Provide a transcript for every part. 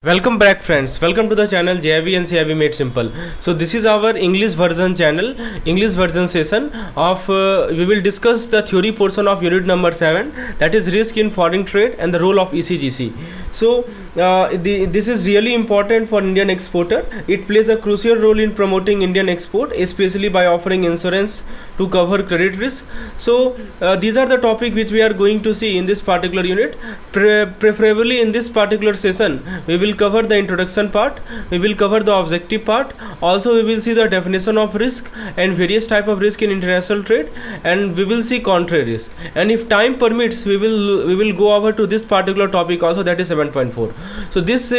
Welcome back friends, welcome to the channel CAIIB and CAIIB Made Simple. So this is our English version channel, English version session of we will discuss the theory portion of unit number 7, that is risk in foreign trade and the role of Ecgc. So this is really important for Indian exporter. It plays a crucial role in promoting Indian export, especially by offering insurance to cover credit risk. So these are the topic which we are going to see in this particular unit. Preferably in this particular session we will cover the introduction part, we will cover the objective part, also we will see the definition of risk and various type of risk in international trade, and we will see contrary risk, and if time permits we will go over to this particular topic also, that is 7.4. So this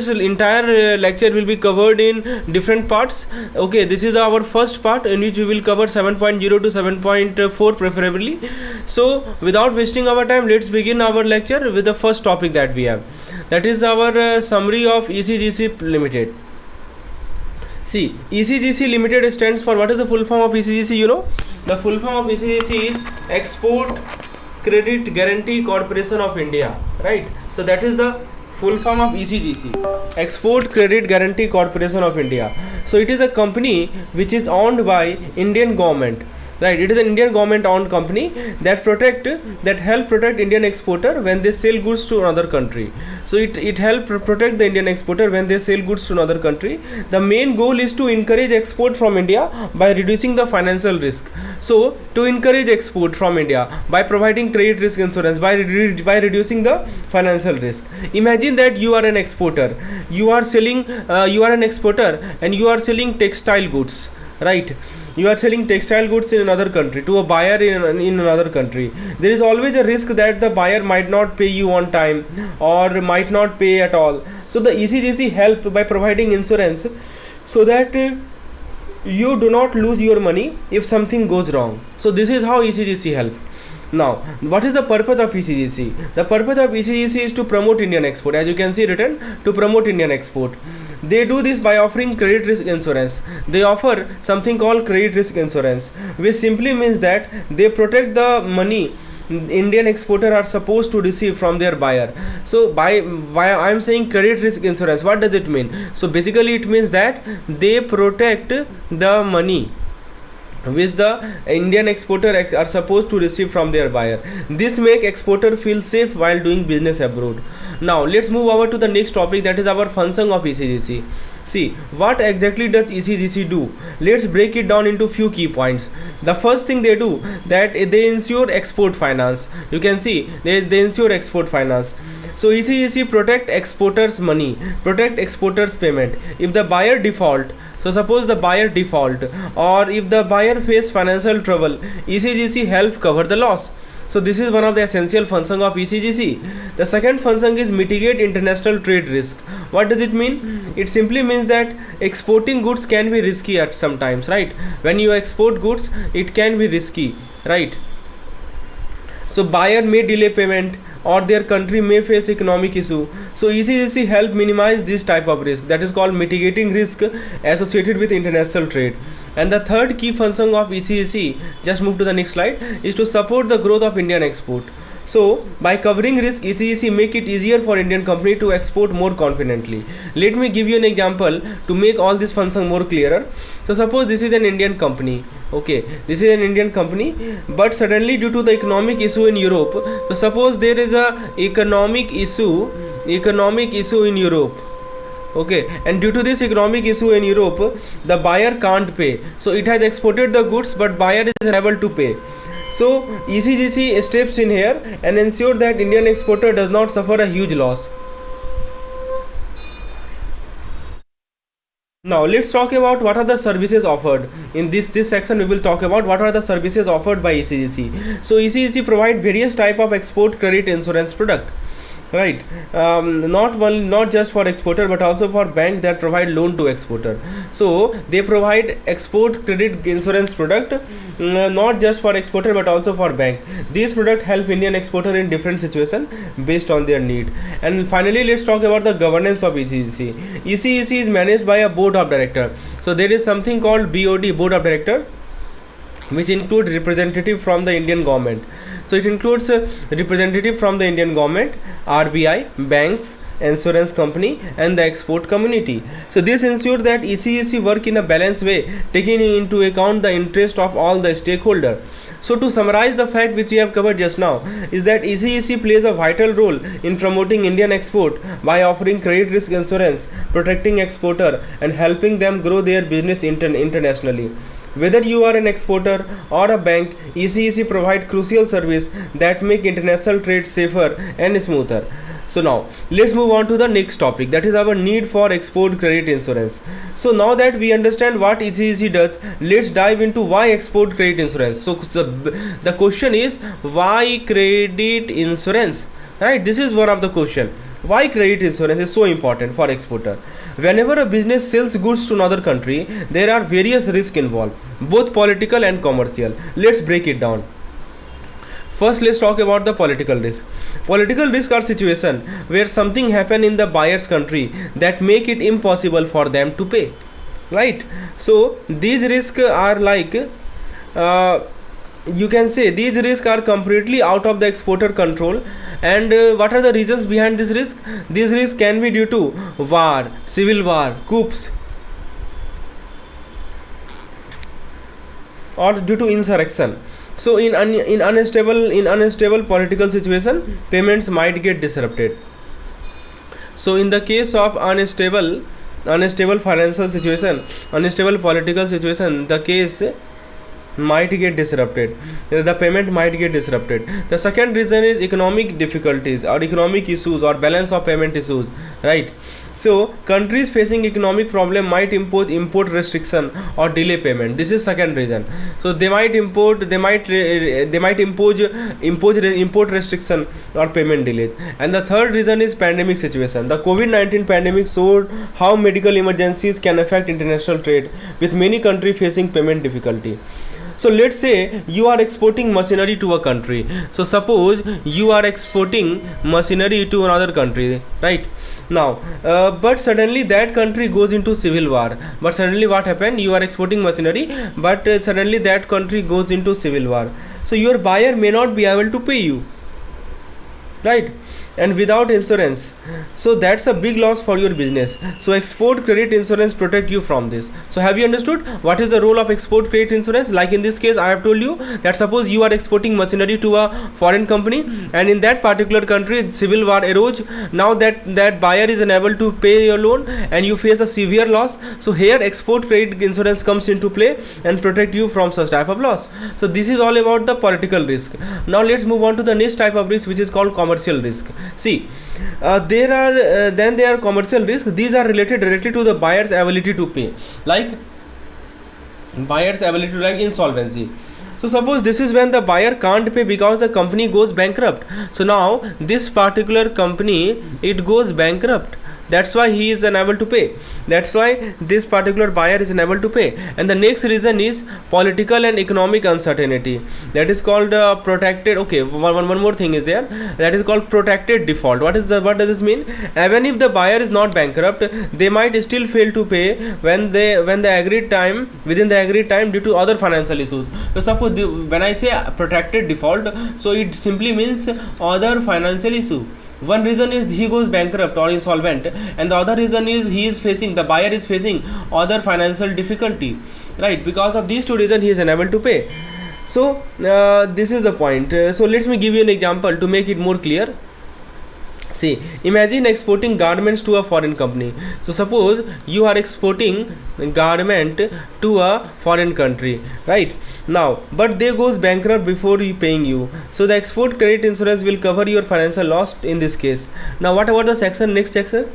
entire lecture will be covered in different parts. Okay, this is our first part in which we will cover 7.0 to 7.4 preferably. So without wasting our time, let's begin our lecture with the first topic that we have, that is our summary of Ecgc Limited. See, Ecgc Limited stands for, what is the full form of Ecgc? You know, the full form of Ecgc is Export Credit Guarantee Corporation of India, right? So that is the full form of Ecgc, Export Credit Guarantee Corporation of India. So it is a company which is owned by Indian government. Right, it is an Indian government owned company that help protect Indian exporter when they sell goods to another country. So it help protect the Indian exporter when they sell goods to another country. The main goal is to encourage export from India by reducing the financial risk. So to encourage export from India by providing credit risk insurance, by reducing the financial risk. Imagine that you are an exporter, you are an exporter and you are selling textile goods, right? You are selling textile goods in another country to a buyer in another country. There is always a risk that the buyer might not pay you on time or might not pay at all. So the Ecgc help by providing insurance so that you do not lose your money if something goes wrong. So this is how Ecgc help. Now, what is the purpose of Ecgc? The purpose of Ecgc is to promote Indian export. As you can see written, to promote Indian export. They do this by offering credit risk insurance. They offer something called credit risk insurance, which simply means that they protect the money Indian exporter are supposed to receive from their buyer. So why I am saying credit risk insurance, what does it mean? So basically it means that they protect the money which the Indian exporter are supposed to receive from their buyer. This make exporter feel safe while doing business abroad. Now let's move over to the next topic, that is our function of Ecgc. See, what exactly does Ecgc do? Let's break it down into few key points. The first thing they do, that they ensure export finance. You can see they ensure export finance. So Ecgc protect exporters money, protect exporters payment. If the buyer default, so suppose the buyer default, or if the buyer face financial trouble, Ecgc help cover the loss. So this is one of the essential function of Ecgc. The second function is mitigate international trade risk. What does it mean? It simply means that exporting goods can be risky at sometimes, right? When you export goods, it can be risky, right? So buyer may delay payment, or their country may face economic issue. So Ecgc help minimize this type of risk, that is called mitigating risk associated with international trade. And the third key function of Ecgc, just move to the next slide, is to support the growth of Indian export. So by covering risk, Ecgc make it easier for Indian company to export more confidently. Let me give you an example to make all this function more clearer. So suppose this is an Indian company. Okay, this is an Indian company, but suddenly due to the economic issue in Europe, so suppose there is a economic issue in Europe. Okay, and due to this economic issue in Europe, the buyer can't pay. So it has exported the goods, but buyer is unable to pay. So Ecgc steps in here and ensure that Indian exporter does not suffer a huge loss. Now let's talk about what are the services offered. In this section we will talk about what are the services offered by Ecgc. So Ecgc provide various type of export credit insurance product, right? Not just for exporter but also for bank that provide loan to exporter. So they provide export credit insurance product, not just for exporter but also for bank. These product help Indian exporter in different situation based on their need. And finally let's talk about the governance of Ecgc. Ecgc is managed by a board of director. So there is something called BOD, board of director, which include representative from the Indian government. So it includes representative from the Indian government, RBI, banks, insurance company and the export community. So this ensures that ECGC work in a balanced way, taking into account the interest of all the stakeholders. So to summarize the fact which we have covered just now is that ECGC plays a vital role in promoting Indian export by offering credit risk insurance, protecting exporter and helping them grow their business internationally. Whether you are an exporter or a bank, ECGC provide crucial service that make international trade safer and smoother. So now let's move on to the next topic, that is our need for export credit insurance. So now that we understand what ECGC does, let's dive into why export credit insurance. So the question is, why credit insurance, right? This is one of the question. Why credit insurance is so important for exporter? Whenever a business sells goods to another country, there are various risks involved, both political and commercial. Let's break it down. First, let's talk about the political risk. Political risk are situation where something happen in the buyer's country that make it impossible for them to pay, right? So these risks are like you can say these risks are completely out of the exporter control. And what are the reasons behind this risk? These risks can be due to war, civil war, coups, or due to insurrection. So in unstable political situation, payments might get disrupted. So in the case of unstable financial situation, unstable political situation, the case might get disrupted, the payment might get disrupted. The second reason is economic difficulties or economic issues or balance of payment issues, right? So countries facing economic problem might impose import restriction or delay payment. This is second reason. So they might impose import restriction or payment delays. And the third reason is pandemic situation. The COVID-19 pandemic showed how medical emergencies can affect international trade, with many countries facing payment difficulty. So let's say you are exporting machinery to a country. So suppose you are exporting machinery to another country, right? Now but suddenly that country goes into civil war. But suddenly what happened? You are exporting machinery, but suddenly that country goes into civil war. So your buyer may not be able to pay you, right? And without insurance, so that's a big loss for your business. So export credit insurance protect you from this. So have you understood what is the role of export credit insurance? Like in this case, I have told you that suppose you are exporting machinery to a foreign company, and in that particular country civil war arose. Now that buyer is unable to pay your loan and you face a severe loss. So here export credit insurance comes into play and protect you from such type of loss. So this is all about the political risk. Now let's move on to the next type of risk, which is called commercial risk. See, there are commercial risks. These are related directly to the buyer's ability to pay, like buyer's ability to, like insolvency. So suppose this is when the buyer can't pay because the company goes bankrupt. So now this particular company, it goes bankrupt. That's why he is unable to pay. That's why this particular buyer is unable to pay. And the next reason is political and economic uncertainty. That is called protected. Okay, one more thing is there. That is called protected default. What does this mean? Even if the buyer is not bankrupt, they might still fail to pay within the agreed time due to other financial issues. So suppose when I say protected default, so it simply means other financial issue. One reason is he goes bankrupt or insolvent, and the other reason is the buyer is facing other financial difficulty, right? Because of these two reasons he is unable to pay. So this is the point. So let me give you an example to make it more clear. See, imagine exporting garments to a foreign company. So suppose you are exporting garment to a foreign country, right? Now, but they goes bankrupt before paying you. So the export credit insurance will cover your financial loss in this case. Now, what about the next section?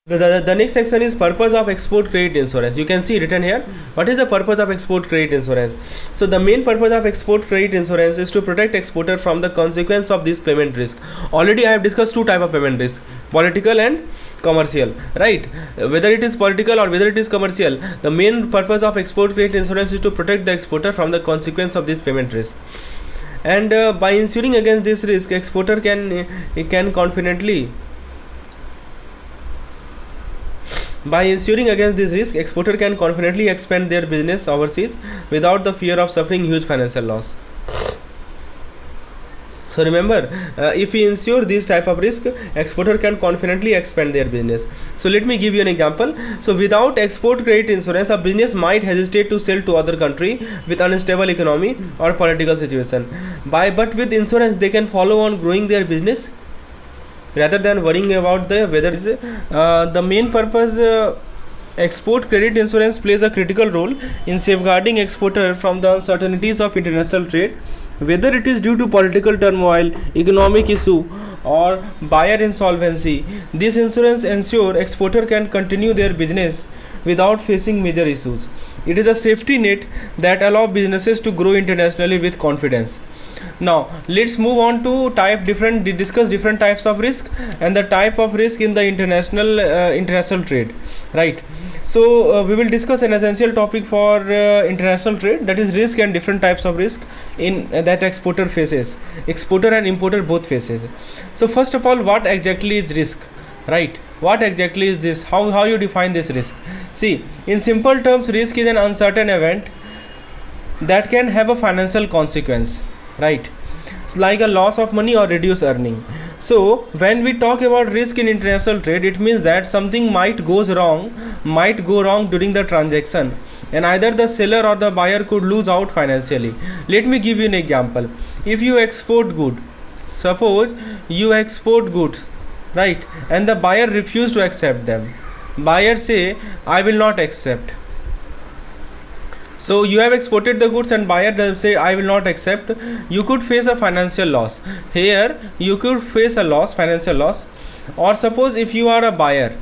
The next section is purpose of export credit insurance. You can see written here. What is the purpose of export credit insurance? So the main purpose of export credit insurance is to protect exporter from the consequence of this payment risk. Already I have discussed two type of payment risk, political and commercial, right? Whether it is political or whether it is commercial, the main purpose of export credit insurance is to protect the exporter from the consequence of this payment risk. And by insuring against this risk, exporter can confidently expand their business overseas without the fear of suffering huge financial loss. So remember, if we insure this type of risk, exporter can confidently expand their business. So let me give you an example. So without export credit insurance, a business might hesitate to sell to other country with unstable economy or political situation. But with insurance, they can follow on growing their business rather than worrying about the whether is the main purpose. Export credit insurance plays a critical role in safeguarding exporter from the uncertainties of international trade, whether it is due to political turmoil, economic issue, or buyer insolvency. This insurance ensures exporter can continue their business without facing major issues. It is a safety net that allows businesses to grow internationally with confidence. Now let's move on to discuss different types of risk and the type of risk in the international trade, right? So we will discuss an essential topic for international trade, that is risk and different types of risk in that exporter and importer both faces. So first of all, what exactly is risk, right? What exactly is this? How you define this risk? See, in simple terms, risk is an uncertain event that can have a financial consequence, right? It's like a loss of money or reduced earning. So when we talk about risk in international trade, it means that something might go wrong during the transaction, and either the seller or the buyer could lose out financially. Let me give you an example. If you export goods, suppose you export goods, right, and the buyer refuse to accept them. Buyer say, I will not accept. So you have exported the goods and buyer does say, I will not accept. You could face a financial loss. Here you could face a financial loss. Or suppose if you are a buyer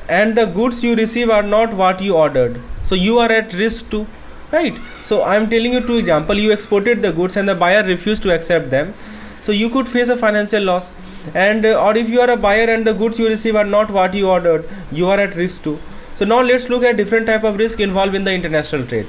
and the goods you receive are not what you ordered, so you are at risk too, right? So I am telling you two examples. You exported the goods and the buyer refused to accept them, so you could face a financial loss. And or if you are a buyer and the goods you receive are not what you ordered, you are at risk too. So now let's look at different type of risk involved in the international trade.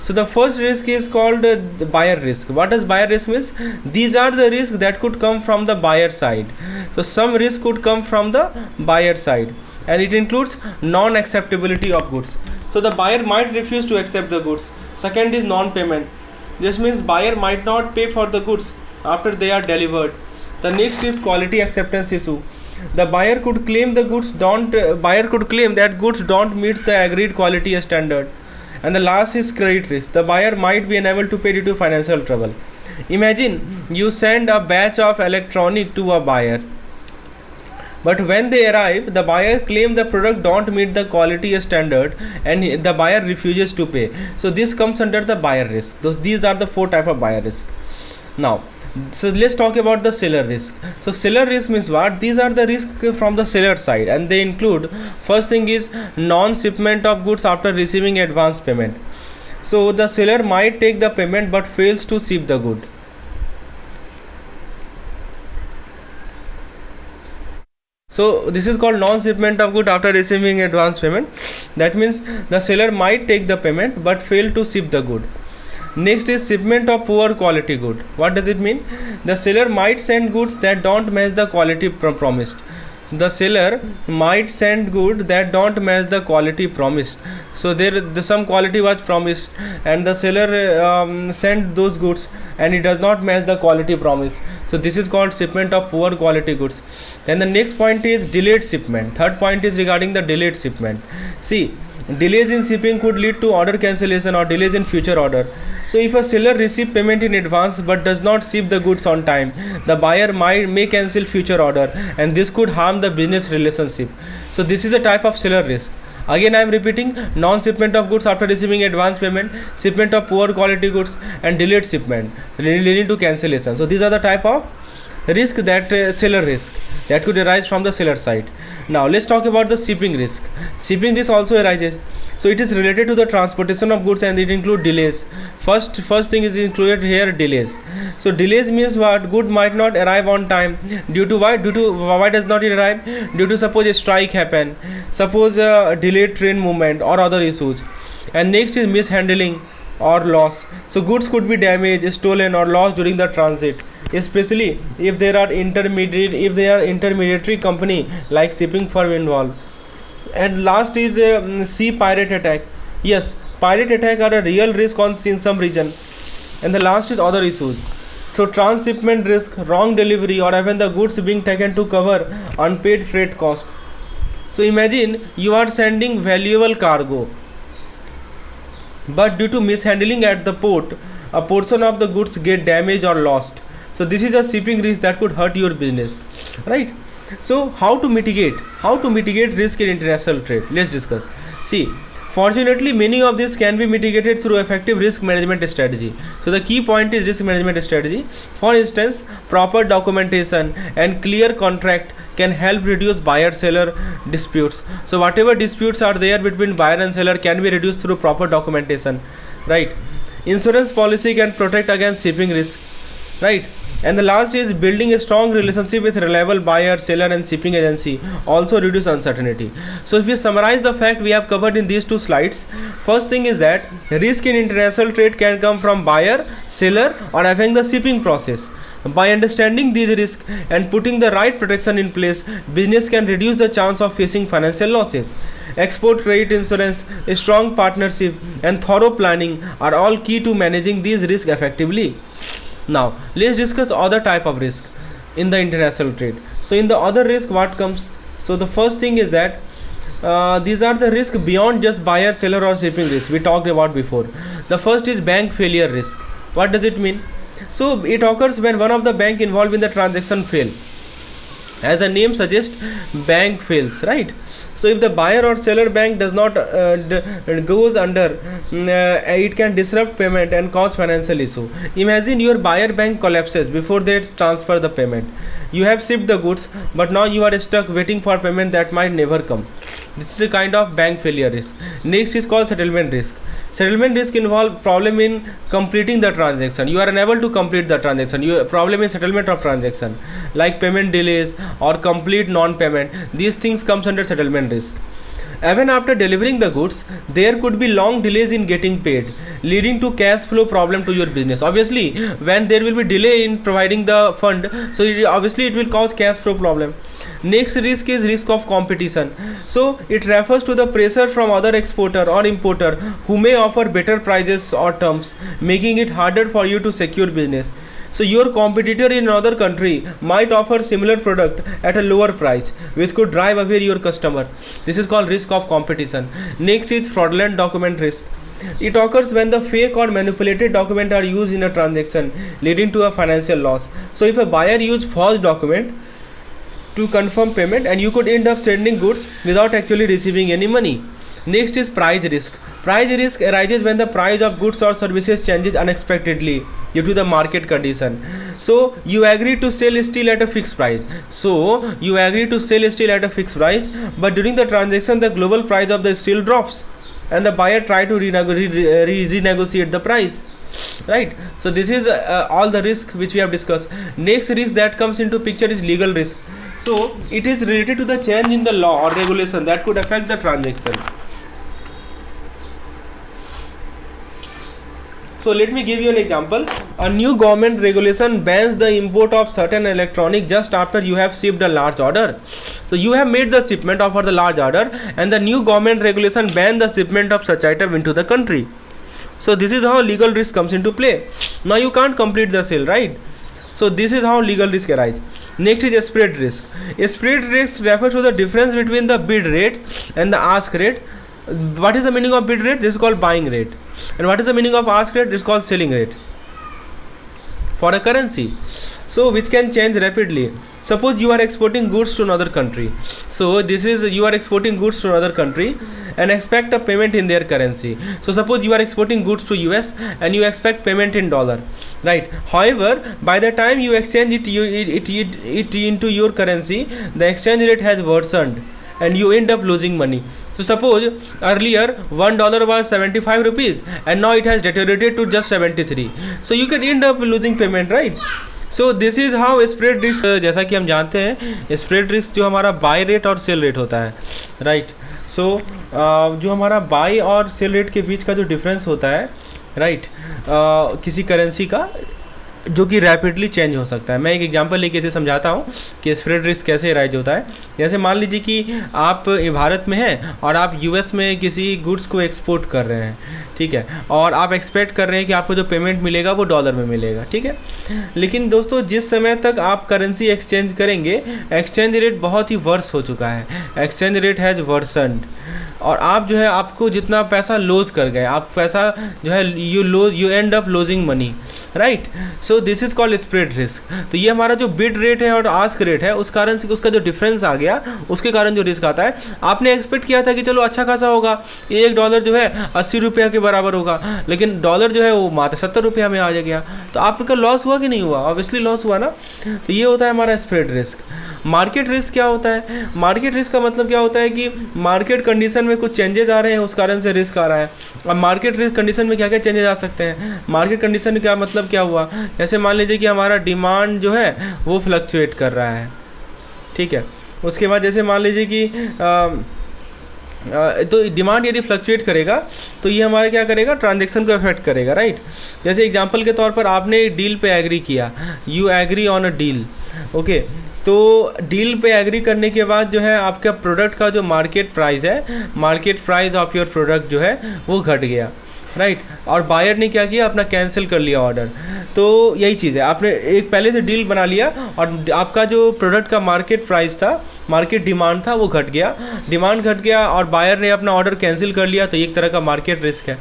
So the first risk is called the buyer risk. What does buyer risk means? These are the risks that could come from the buyer side. So some risk could come from the buyer side, and it includes non-acceptability of goods. So the buyer might refuse to accept the goods. Second is non-payment. This means buyer might not pay for the goods after they are delivered. The next is quality acceptance issue. The buyer could claim that goods don't meet the agreed quality standard. And the last is credit risk. The buyer might be unable to pay due to financial trouble. Imagine you send a batch of electronic to a buyer, but when they arrive, the buyer claims the product don't meet the quality standard and the buyer refuses to pay. So this comes under the buyer risk. These are the four types of buyer risk. Now, so let's talk about the seller risk. So seller risk means what? These are the risks from the seller side, and they include, first thing is non-shipment of goods after receiving advance payment. So the seller might take the payment but fails to ship the good. So this is called non-shipment of good after receiving advance payment. That means the seller might take the payment but fail to ship the good. Next is shipment of poor quality good. What does it mean? The seller might send goods that don't match the quality promised. The seller might send goods that don't match the quality promised. So some quality was promised and the seller sent those goods and it does not match the quality promised. So this is called shipment of poor quality goods. Then the next point is delayed shipment. Third point is regarding the delayed shipment. See, delays in shipping could lead to order cancellation or delays in future order. So if a seller receives payment in advance but does not ship the goods on time, the buyer may cancel future order, and this could harm the business relationship. So this is a type of seller risk. Again I am repeating: non-shipment of goods after receiving advance payment, shipment of poor quality goods, and delayed shipment leading to cancellation. So these are the type of risk that seller risk that could arise from the seller side. Now let's talk about the shipping risk. Shipping risk also arises. So it is related to the transportation of goods and it includes delays. First thing is included here, delays. So delays means what? Good might not arrive on time. Due to why? Why does not it arrive? Due to suppose a strike happen, suppose a delayed train movement or other issues. And next is mishandling or loss. So goods could be damaged, stolen or lost during the transit, especially if there are intermediary company like shipping firm involved. And last is sea pirate attack. Yes, pirate attack are a real risk in some region. And the last is other issues. So transshipment risk, wrong delivery, or even the goods being taken to cover unpaid freight cost. So imagine you are sending valuable cargo, but due to mishandling at the port, a portion of the goods get damaged or lost. So this is a shipping risk that could hurt your business, right? So how to mitigate risk in international trade? Let's discuss. See, fortunately, many of these can be mitigated through effective risk management strategy. So the key point is risk management strategy. For instance, proper documentation and clear contract can help reduce buyer-seller disputes. So whatever disputes are there between buyer and seller can be reduced through proper documentation, right? Insurance policy can protect against shipping risk, right? And the last is building a strong relationship with reliable buyer, seller and shipping agency also reduce uncertainty. So if we summarize the fact we have covered in these two slides, first thing is that risk in international trade can come from buyer, seller or having the shipping process. By understanding these risks and putting the right protection in place, business can reduce the chance of facing financial losses. Export credit insurance, a strong partnership and thorough planning are all key to managing these risks effectively. Now let's discuss other type of risk in the international trade. So in the other risk, what comes? So the first thing is that these are the risk beyond just buyer, seller or shipping risk we talked about before. The first is bank failure risk. What does it mean? So it occurs when one of the bank involved in the transaction fail. As the name suggests, bank fails, right? So if the buyer or seller bank does not goes under, it can disrupt payment and cause financial issue. Imagine your buyer bank collapses before they transfer the payment. You have shipped the goods, but now you are stuck waiting for payment that might never come. This is a kind of bank failure risk. Next is called settlement risk. Settlement risk involve problem in completing the transaction. You are unable to complete the transaction. You problem in settlement of transaction, like payment delays or complete non-payment. These things comes under settlement risk. Even after delivering the goods, there could be long delays in getting paid, leading to cash flow problem to your business. Obviously, when there will be delay in providing the fund, so obviously it will cause cash flow problem. Next risk is risk of competition. So it refers to the pressure from other exporter or importer who may offer better prices or terms, making it harder for you to secure business. So your competitor in another country might offer similar product at a lower price, which could drive away your customer. This is called risk of competition. Next is fraudulent document risk. It occurs when the fake or manipulated document are used in a transaction, leading to a financial loss. So if a buyer used false document to confirm payment, and you could end up sending goods without actually receiving any money. Next is price risk. Price risk arises when the price of goods or services changes unexpectedly due to the market condition. So you agree to sell steel at a fixed price. But during the transaction, the global price of the steel drops, and the buyer try to renegotiate the price. Right. So this is all the risk which we have discussed. Next risk that comes into picture is legal risk. So it is related to the change in the law or regulation that could affect the transaction. So let me give you an example. A new government regulation bans the import of certain electronic just after you have shipped a large order. So you have made the shipment of the large order, and the new government regulation bans the shipment of such item into the country. So this is how legal risk comes into play. Now you can't complete the sale, right? So this is how legal risk arises. Next is spread risk. Spread risk refers to the difference between the bid rate and the ask rate. What is the meaning of bid rate? This is called buying rate. And what is the meaning of ask rate? This is called selling rate for a currency. So which can change rapidly. Suppose you are exporting goods to another country. So this is, you are exporting goods to another country and expect a payment in their currency. So suppose you are exporting goods to US and you expect payment in dollar, right? However, by the time you exchange it into your currency, the exchange rate has worsened and you end up losing money. So suppose earlier $1 was 75 rupees and now it has deteriorated to just 73. So you can end up losing payment, right? So this is how spread risk, जैसा कि हम जानते हैं spread risk जो हमारा by rate और cell rate होता है, राइट. सो जो हमारा बाय और सेल रेट के बीच का जो डिफरेंस होता है, राइट, किसी करेंसी का, जो कि रैपिडली चेंज हो सकता है। मैं एक एग्जांपल लेके इसे समझाता हूँ कि स्प्रेड रिस्क कैसे राइज होता है। जैसे मान लीजिए कि आप भारत में हैं और आप यूएस में किसी गुड्स को एक्सपोर्ट कर रहे हैं, ठीक है, और आप एक्सपेक्ट कर रहे हैं कि आपको जो पेमेंट मिलेगा वो डॉलर में मिलेगा, ठीक है। लेकिन दोस्तों जिस समय तक आप करेंसी एक्सचेंज करेंगे, एक्सचेंज रेट बहुत ही वर्स हो चुका है, एक्सचेंज रेट हैज़ वर्सनड, और आप जो है आपको जितना पैसा लॉस कर गए, आप पैसा जो है you and up lodging money, right. So this is called spread risk. तो ये हमारा जो बिड रेट है और आस्क रेट है उस कारण से उसका जो डिफरेंस आ गया, उसके कारण जो रिस्क आता है। आपने एक्सपेक्ट किया था कि चलो अच्छा खासा होगा, $1 जो है 80 रुपया के बराबर होगा, लेकिन डॉलर जो है वो मात्र 70 रुपया में आ गया, तो आपका लॉस हुआ कि नहीं हुआ? ऑब्वियसली लॉस हुआ ना। तो ये होता है हमारा स्प्रेड रिस्क। मार्केट रिस्क क्या होता है? मार्केट रिस्क का मतलब क्या होता है कि मार्केट कंडीशन में कुछ चेंजेस आ रहे हैं, उस कारण से रिस्क आ रहा है। अब मार्केट रिस्क कंडीशन में क्या क्या चेंजेस आ सकते हैं? मार्केट कंडीशन में क्या मतलब क्या हुआ? जैसे मान लीजिए कि हमारा डिमांड जो है वो फ्लक्चुएट कर रहा है, ठीक है। उसके बाद जैसे मान लीजिए कि तो डिमांड यदि फ्लक्चुएट करेगा तो ये हमारा क्या करेगा? ट्रांजैक्शन को अफेक्ट करेगा, राइट। जैसे एग्जांपल के तौर पर आपने डील पे एग्री किया, you agree on a deal, okay. तो डील पे एग्री करने के बाद जो है आपका प्रोडक्ट का जो मार्केट प्राइस है, market price of your product जो है वो घट गया, राइट। और बायर ने क्या किया? अपना कैंसिल कर लिया ऑर्डर। तो यही चीज़ है, आपने एक पहले से डील बना लिया और आपका जो प्रोडक्ट का मार्केट प्राइस था, मार्केट डिमांड था, वो घट गया, डिमांड घट गया और बायर ने अपना ऑर्डर कैंसिल कर लिया, तो एक तरह का मार्केट रिस्क है।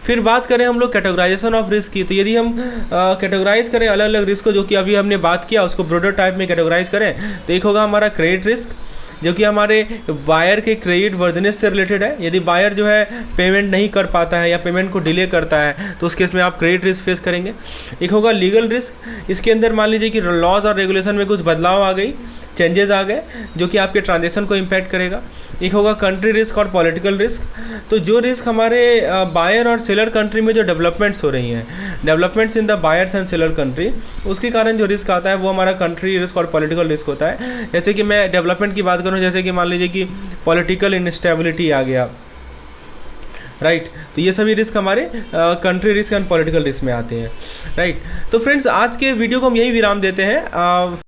फिर बात करें हम लोग कैटेगराइजेशन ऑफ रिस्क की, तो यदि हम कैटेगराइज करें अलग अलग रिस्क को, जो कि अभी हमने बात किया, उसको ब्रॉडर टाइप में कैटेगराइज करें, तो एक होगा हमारा क्रेडिट रिस्क, जो कि हमारे बायर के क्रेडिट वर्दनेस से रिलेटेड है। यदि बायर जो है पेमेंट नहीं कर पाता है या पेमेंट को डिले करता है तो उस केस में आप क्रेडिट रिस्क फेस करेंगे। एक होगा लीगल रिस्क, इसके अंदर मान लीजिए कि लॉज और रेगुलेशन में कुछ बदलाव आ गई, चेंजेस आ गए, जो कि आपके ट्रांजेक्शन को इम्पैक्ट करेगा। एक होगा कंट्री रिस्क और पॉलिटिकल रिस्क, तो जो रिस्क हमारे बायर और सेलर कंट्री में जो डेवलपमेंट्स हो रही हैं, developments in the buyers and seller country, उसके कारण जो रिस्क आता है वो हमारा कंट्री रिस्क और पॉलिटिकल रिस्क होता है। जैसे कि मैं डेवलपमेंट की बात करूँ, जैसे कि मान लीजिए कि पॉलिटिकल इंस्टेबिलिटी आ गया, राइट। तो ये सभी रिस्क हमारे country risk and political risk में आते हैं, राइट। तो फ्रेंड्स आज के वीडियो को हम यही विराम देते हैं।